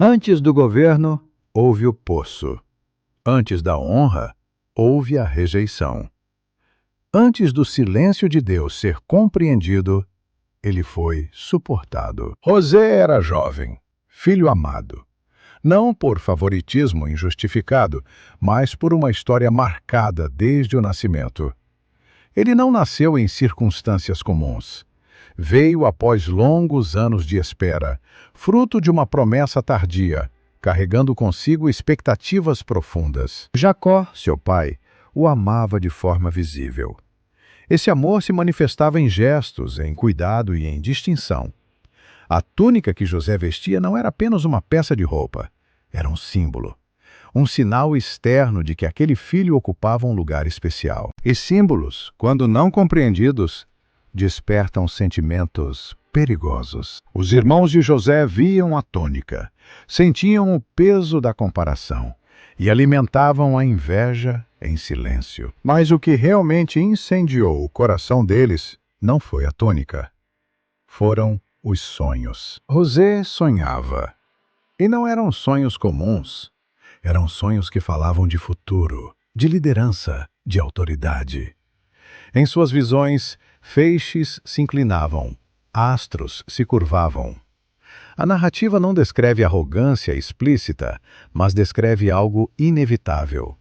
Antes do governo, houve o poço. Antes da honra, houve a rejeição. Antes do silêncio de Deus ser compreendido, ele foi suportado. José era jovem, filho amado. Não por favoritismo injustificado, mas por uma história marcada desde o nascimento. Ele não nasceu em circunstâncias comuns. Veio após longos anos de espera, fruto de uma promessa tardia, carregando consigo expectativas profundas. Jacó, seu pai, o amava de forma visível. Esse amor se manifestava em gestos, em cuidado e em distinção. A túnica que José vestia não era apenas uma peça de roupa, era um símbolo. Um sinal externo de que aquele filho ocupava um lugar especial. E símbolos, quando não compreendidos, despertam sentimentos perigosos. Os irmãos de José viam a túnica, sentiam o peso da comparação e alimentavam a inveja em silêncio. Mas o que realmente incendiou o coração deles não foi a túnica. Foram os sonhos. José sonhava. E não eram sonhos comuns. Eram sonhos que falavam de futuro, de liderança, de autoridade. Em suas visões, feixes se inclinavam, astros se curvavam. A narrativa não descreve arrogância explícita, mas descreve algo inevitável.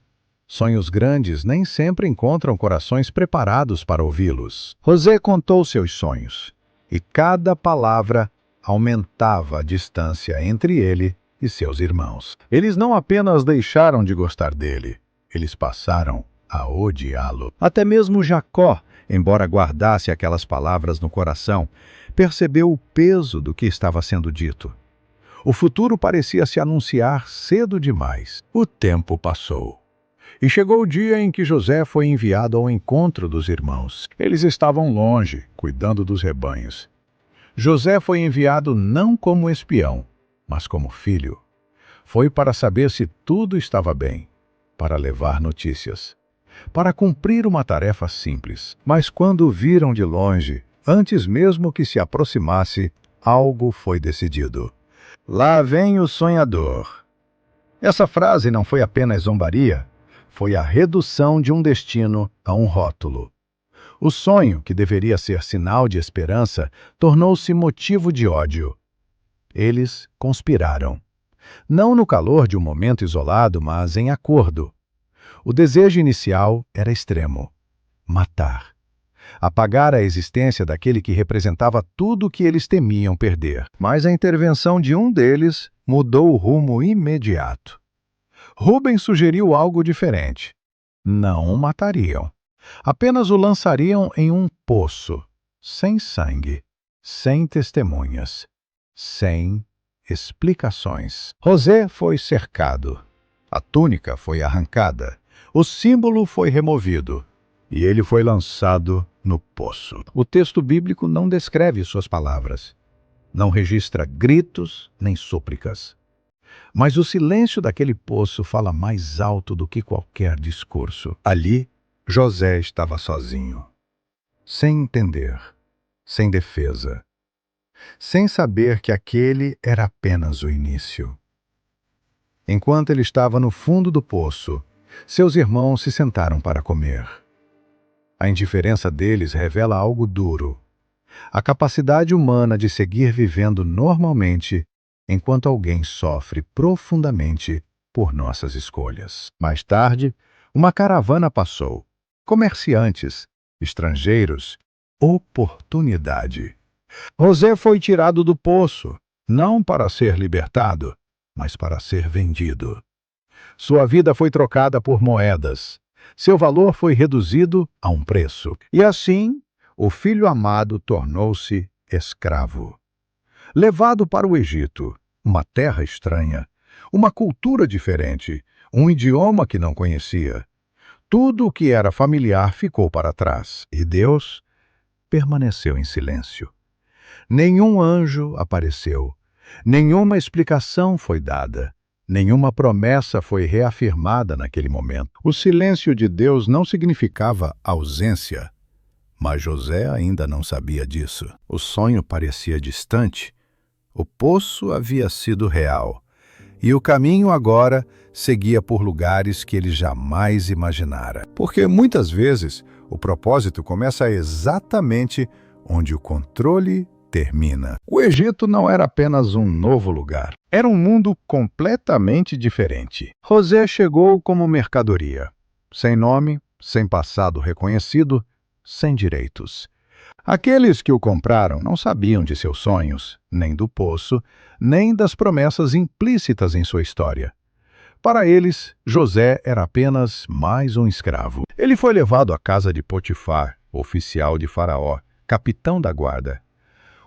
Sonhos grandes nem sempre encontram corações preparados para ouvi-los. José contou seus sonhos, e cada palavra aumentava a distância entre ele e seus irmãos. Eles não apenas deixaram de gostar dele, eles passaram a odiá-lo. Até mesmo Jacó, embora guardasse aquelas palavras no coração, percebeu o peso do que estava sendo dito. O futuro parecia se anunciar cedo demais. O tempo passou. E chegou o dia em que José foi enviado ao encontro dos irmãos. Eles estavam longe, cuidando dos rebanhos. José foi enviado não como espião, mas como filho. Foi para saber se tudo estava bem, para levar notícias, para cumprir uma tarefa simples. Mas quando o viram de longe, antes mesmo que se aproximasse, algo foi decidido. Lá vem o sonhador. Essa frase não foi apenas zombaria, foi a redução de um destino a um rótulo. O sonho, que deveria ser sinal de esperança, tornou-se motivo de ódio. Eles conspiraram. Não no calor de um momento isolado, mas em acordo. O desejo inicial era extremo: matar. Apagar a existência daquele que representava tudo o que eles temiam perder. Mas a intervenção de um deles mudou o rumo imediato. Rubens sugeriu algo diferente. Não o matariam. Apenas o lançariam em um poço, sem sangue, sem testemunhas, sem explicações. José foi cercado. A túnica foi arrancada. O símbolo foi removido. E ele foi lançado no poço. O texto bíblico não descreve suas palavras. Não registra gritos nem súplicas. Mas o silêncio daquele poço fala mais alto do que qualquer discurso. Ali, José estava sozinho, sem entender, sem defesa, sem saber que aquele era apenas o início. Enquanto ele estava no fundo do poço, seus irmãos se sentaram para comer. A indiferença deles revela algo duro: a capacidade humana de seguir vivendo normalmente enquanto alguém sofre profundamente por nossas escolhas. Mais tarde, uma caravana passou. Comerciantes, estrangeiros, oportunidade. José foi tirado do poço, não para ser libertado, mas para ser vendido. Sua vida foi trocada por moedas. Seu valor foi reduzido a um preço. E assim, o filho amado tornou-se escravo. Levado para o Egito, uma terra estranha, uma cultura diferente, um idioma que não conhecia. Tudo o que era familiar ficou para trás, e Deus permaneceu em silêncio. Nenhum anjo apareceu, nenhuma explicação foi dada, nenhuma promessa foi reafirmada naquele momento. O silêncio de Deus não significava ausência, mas José ainda não sabia disso. O sonho parecia distante, o poço havia sido real, E o caminho agora seguia por lugares que ele jamais imaginara. Porque muitas vezes o propósito começa exatamente onde o controle termina. O Egito não era apenas um novo lugar, era um mundo completamente diferente. José chegou como mercadoria, sem nome, sem passado reconhecido, sem direitos. Aqueles que o compraram não sabiam de seus sonhos, nem do poço, nem das promessas implícitas em sua história. Para eles, José era apenas mais um escravo. Ele foi levado à casa de Potifar, oficial de Faraó, capitão da guarda.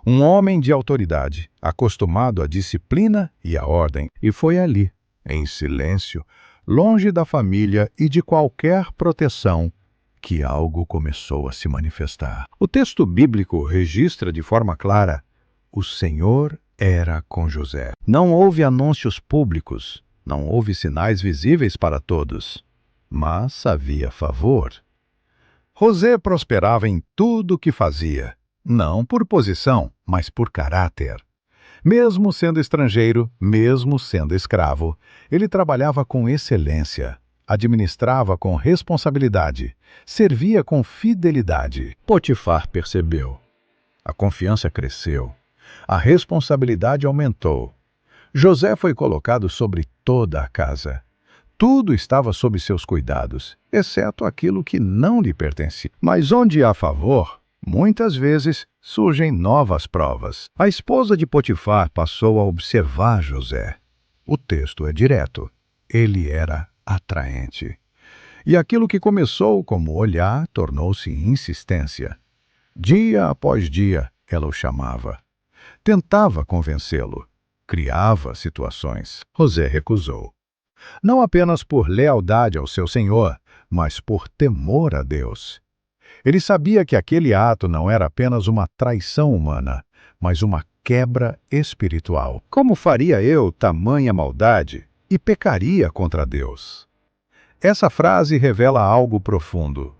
Um homem de autoridade, acostumado à disciplina e à ordem, e foi ali, em silêncio, longe da família e de qualquer proteção, que algo começou a se manifestar. O texto bíblico registra de forma clara: o Senhor era com José. Não houve anúncios públicos, não houve sinais visíveis para todos, mas havia favor. José prosperava em tudo o que fazia, não por posição, mas por caráter. Mesmo sendo estrangeiro, mesmo sendo escravo, ele trabalhava com excelência, administrava com responsabilidade, servia com fidelidade. Potifar percebeu. A confiança cresceu. A responsabilidade aumentou. José foi colocado sobre toda a casa. Tudo estava sob seus cuidados, exceto aquilo que não lhe pertencia. Mas onde há favor, muitas vezes surgem novas provas. A esposa de Potifar passou a observar José. O texto é direto. Ele era atraente. E aquilo que começou como olhar tornou-se insistência. Dia após dia, ela o chamava. Tentava convencê-lo. Criava situações. José recusou. Não apenas por lealdade ao seu senhor, mas por temor a Deus. Ele sabia que aquele ato não era apenas uma traição humana, mas uma quebra espiritual. Como faria eu tamanha maldade e pecaria contra Deus? Essa frase revela algo profundo.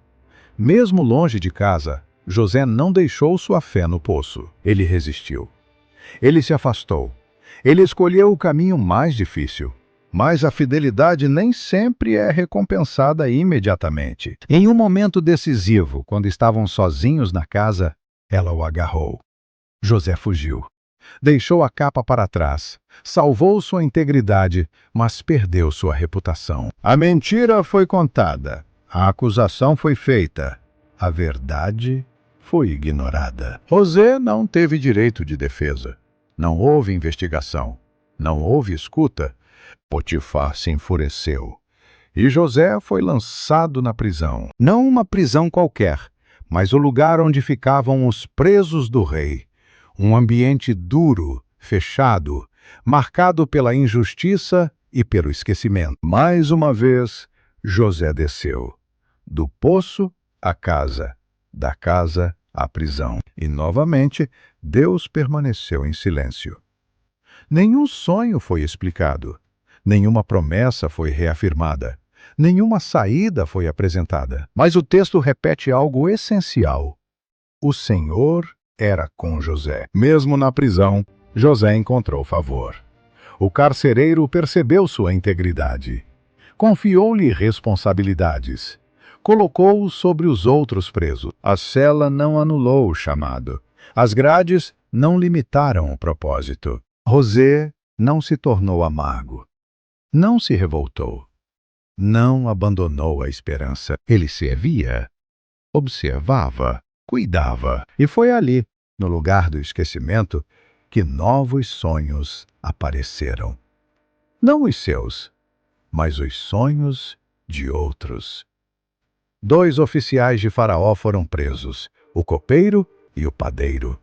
Mesmo longe de casa, José não deixou sua fé no poço. Ele resistiu. Ele se afastou. Ele escolheu o caminho mais difícil. Mas a fidelidade nem sempre é recompensada imediatamente. Em um momento decisivo, quando estavam sozinhos na casa, ela o agarrou. José fugiu. Deixou a capa para trás, salvou sua integridade, mas perdeu sua reputação. A mentira foi contada, a acusação foi feita, a verdade foi ignorada. José não teve direito de defesa. Não houve investigação. Não houve escuta. Potifar se enfureceu. E José foi lançado na prisão. Não uma prisão qualquer, mas o lugar onde ficavam os presos do rei. Um ambiente duro, fechado, marcado pela injustiça e pelo esquecimento. Mais uma vez, José desceu. Do poço à casa, da casa à prisão. E novamente, Deus permaneceu em silêncio. Nenhum sonho foi explicado. Nenhuma promessa foi reafirmada. Nenhuma saída foi apresentada. Mas o texto repete algo essencial. O Senhor era com José. Mesmo na prisão, José encontrou favor. O carcereiro percebeu sua integridade. Confiou-lhe responsabilidades. Colocou-o sobre os outros presos. A cela não anulou o chamado. As grades não limitaram o propósito. José não se tornou amargo. Não se revoltou. Não abandonou a esperança. Ele servia, observava, cuidava. E foi ali, no lugar do esquecimento, que novos sonhos apareceram. Não os seus, mas os sonhos de outros. 2 oficiais de Faraó foram presos, o copeiro e o padeiro.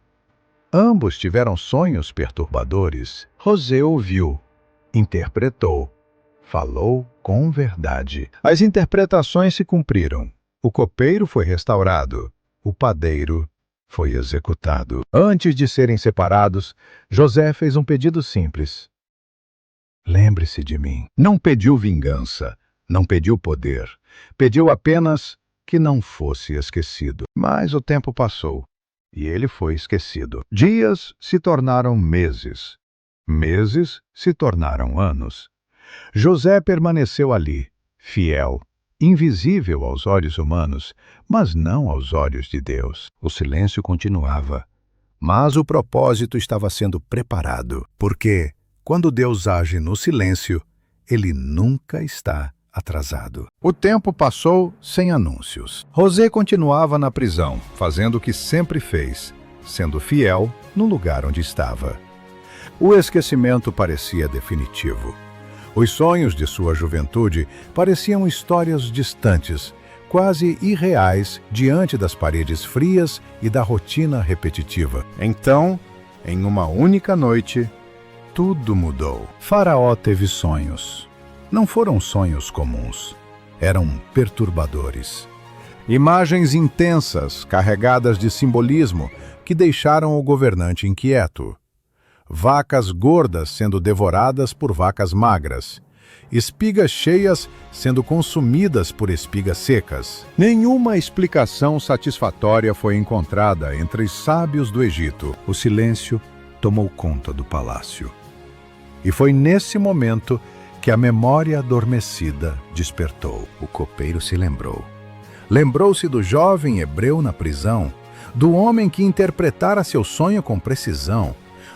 Ambos tiveram sonhos perturbadores. José ouviu, interpretou, falou com verdade. As interpretações se cumpriram. O copeiro foi restaurado. O padeiro foi executado. Antes de serem separados, José fez um pedido simples. Lembre-se de mim. Não pediu vingança, não pediu poder. Pediu apenas que não fosse esquecido. Mas o tempo passou e ele foi esquecido. Dias se tornaram meses. Meses se tornaram anos. José permaneceu ali, fiel, invisível aos olhos humanos, mas não aos olhos de Deus. O silêncio continuava, mas o propósito estava sendo preparado, porque, quando Deus age no silêncio, ele nunca está atrasado. O tempo passou sem anúncios. José continuava na prisão, fazendo o que sempre fez, sendo fiel no lugar onde estava. O esquecimento parecia definitivo. Os sonhos de sua juventude pareciam histórias distantes, quase irreais diante das paredes frias e da rotina repetitiva. Então, em uma única noite, tudo mudou. Faraó teve sonhos. Não foram sonhos comuns. Eram perturbadores. Imagens intensas, carregadas de simbolismo, que deixaram o governante inquieto. Vacas gordas sendo devoradas por vacas magras. Espigas cheias sendo consumidas por espigas secas. Nenhuma explicação satisfatória foi encontrada entre os sábios do Egito. O silêncio tomou conta do palácio. E foi nesse momento que a memória adormecida despertou. O copeiro se lembrou. Lembrou-se do jovem hebreu na prisão, do homem que interpretara seu sonho com precisão,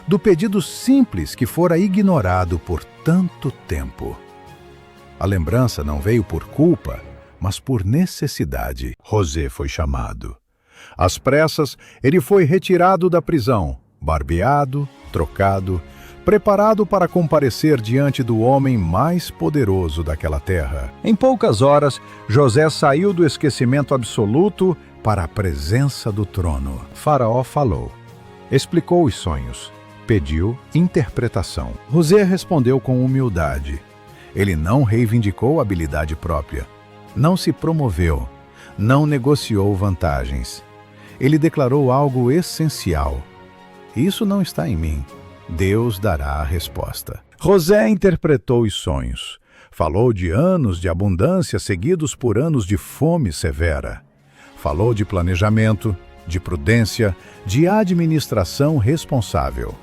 do pedido simples que fora ignorado por tanto tempo. A lembrança não veio por culpa, mas por necessidade. José foi chamado. Às pressas, ele foi retirado da prisão, barbeado, trocado, preparado para comparecer diante do homem mais poderoso daquela terra. Em poucas horas, José saiu do esquecimento absoluto para a presença do trono. Faraó falou, explicou os sonhos, pediu interpretação. José respondeu com humildade. Ele não reivindicou habilidade própria, não se promoveu, não negociou vantagens. Ele declarou algo essencial. Isso não está em mim. Deus dará a resposta. José interpretou os sonhos. Falou de anos de abundância seguidos por anos de fome severa. Falou de planejamento, de prudência, de administração responsável.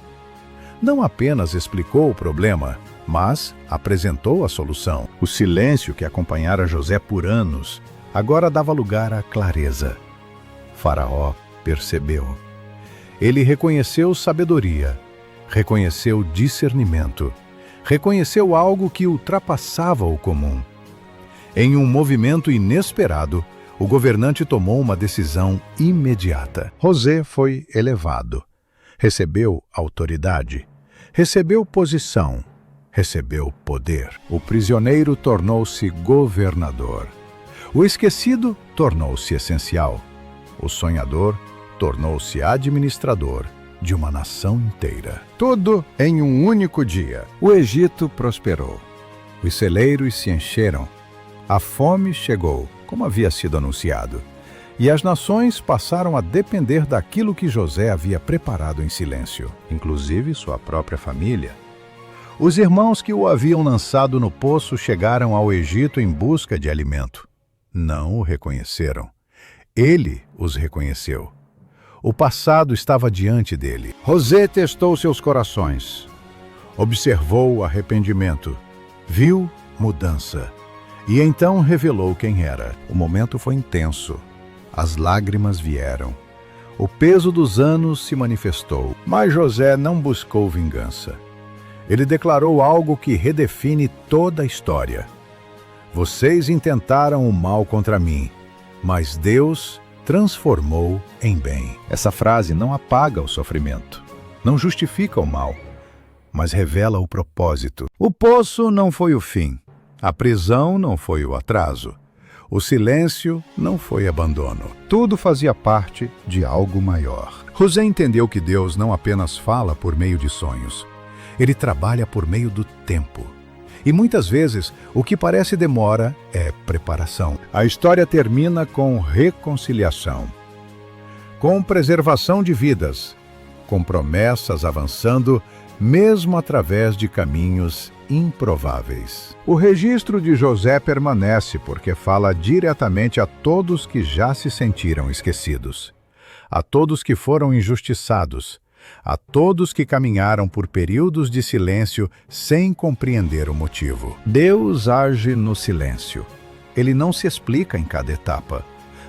Não apenas explicou o problema, mas apresentou a solução. O silêncio que acompanhara José por anos agora dava lugar à clareza. Faraó percebeu. Ele reconheceu sabedoria, reconheceu discernimento, reconheceu algo que ultrapassava o comum. Em um movimento inesperado, o governante tomou uma decisão imediata. José foi elevado, recebeu autoridade, recebeu posição, recebeu poder. O prisioneiro tornou-se governador. O esquecido tornou-se essencial. O sonhador tornou-se administrador de uma nação inteira. Tudo em um único dia. O Egito prosperou. Os celeiros se encheram. A fome chegou, como havia sido anunciado. E as nações passaram a depender daquilo que José havia preparado em silêncio, inclusive sua própria família. Os irmãos que o haviam lançado no poço chegaram ao Egito em busca de alimento. Não o reconheceram. Ele os reconheceu. O passado estava diante dele. José testou seus corações. Observou o arrependimento. Viu mudança. E então revelou quem era. O momento foi intenso. As lágrimas vieram. O peso dos anos se manifestou. Mas José não buscou vingança. Ele declarou algo que redefine toda a história. Vocês intentaram o mal contra mim, mas Deus transformou em bem. Essa frase não apaga o sofrimento, não justifica o mal, mas revela o propósito. O poço não foi o fim, a prisão não foi o atraso, o silêncio não foi abandono. Tudo fazia parte de algo maior. José entendeu que Deus não apenas fala por meio de sonhos, ele trabalha por meio do tempo. E muitas vezes, o que parece demora é preparação. A história termina com reconciliação, com preservação de vidas, com promessas avançando, mesmo através de caminhos improváveis. O registro de José permanece porque fala diretamente a todos que já se sentiram esquecidos, a todos que foram injustiçados, a todos que caminharam por períodos de silêncio sem compreender o motivo. Deus age no silêncio. Ele não se explica em cada etapa,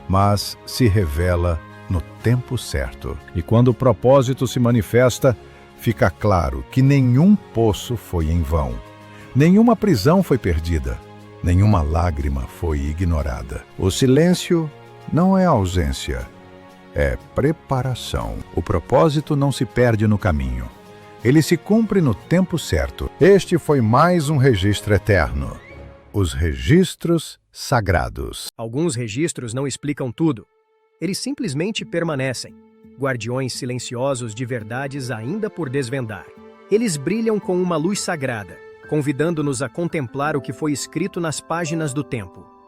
mas se revela no tempo certo. E quando o propósito se manifesta, fica claro que nenhum poço foi em vão, nenhuma prisão foi perdida, nenhuma lágrima foi ignorada. O silêncio não é ausência, é preparação. O propósito não se perde no caminho. Ele se cumpre no tempo certo. Este foi mais um registro eterno. Os registros sagrados. Alguns registros não explicam tudo. Eles simplesmente permanecem, guardiões silenciosos de verdades ainda por desvendar. Eles brilham com uma luz sagrada, convidando-nos a contemplar o que foi escrito nas páginas do tempo.